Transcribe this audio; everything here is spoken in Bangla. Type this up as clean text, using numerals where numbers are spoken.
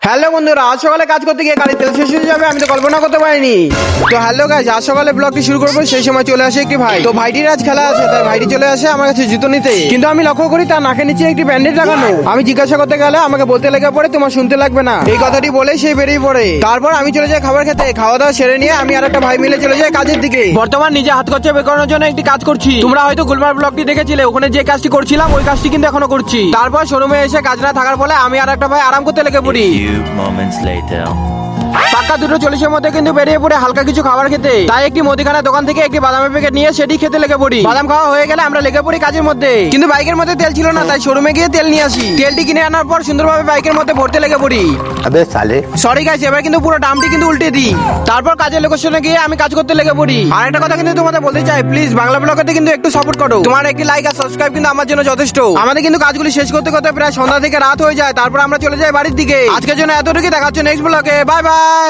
হ্যালো বন্ধুরা, আজ সকালে কাজ করতে গিয়ে গাড়ি তেল শেষ হয়ে যাবে আমি তো কল্পনা করতে পারিনি। তো হ্যালো গাইস, আজ সকালে ব্লগটি শুরু করবো সেই সময় চলে আসে একটি ভাই। তো ভাইটির আজ খেলা আছে, তাই ভাইটি চলে আসে আমার কাছে জুতো নিতে। কিন্তু আমি লক্ষ্য করি তার নাকের নিচে একটি ব্যান্ডেজ লাগানো। আমি জিজ্ঞাসা করতে গেলে আমাকে বলতে লেগে পড়ে তোমার শুনতে লাগবে না, এই কথাটি বলে সেই বেরিয়ে পড়ে। তারপর আমি চলে যাই খাবার খেতে। খাওয়া দাওয়া সেরে নিয়ে আমি আর একটা ভাই মিলে চলে যাই কাজের দিকে। বর্তমান নিজে হাত খরচা বের করানোর জন্য একটি কাজ করছি। তোমরা হয়তো গুলমার ব্লগটি দেখেছিলে, ওখানে যে কাজটি করছিলাম ওই কাজটি কিন্তু এখনো করছি। তারপর শোরুমে এসে কাজ না থাকার ফলে আমি আর একটা ভাই আরাম করতে লেগে পড়ি। Few moments later. পাক্কা 2:40 মধ্যে কিন্তু বেরিয়ে পড়ে হালকা কিছু খাবার খেতে। তাই একটি মুদিখানার দোকান থেকে একটি বাদামের প্যাকেট নিয়ে সেটি খেতে লেগে পড়ি। বাদাম খাওয়া হয়ে গেলে আমরা লেগে পড়ি কাজের মধ্যে। কিন্তু বাইকের মধ্যে তেল ছিল না, তাই শোরুমে গিয়ে তেল নিয়ে আসি। তেলটি কিনে আনার পর সুন্দরভাবে বাইকের মধ্যে ভরতে লেগে পড়ি। अबे साले সরি গাইস, এবার কিন্তু পুরো ডামটি কিন্তু উল্টে দিই। তারপর কাজের লোকেশনে গিয়ে আমি কাজ করতে লেগে পড়ি। আর একটা কথা কিন্তু তোমাদের বলতে চাই, প্লিজ বাংলা ব্লগতে কিন্তু একটু সাপোর্ট করো। তোমার একটি লাইক আর সাবস্ক্রাইব কিন্তু আমার জন্য যথেষ্ট। আমাদের কিন্তু কাজগুলি শেষ করতে করতে প্রায় সন্ধ্যা থেকে রাত হয়ে যায়। তারপর আমরা চলে যাই বাড়ির দিকে। আজকের জন্য এতটুকু, দেখা হচ্ছে নেক্সট ব্লগে। Bye bye.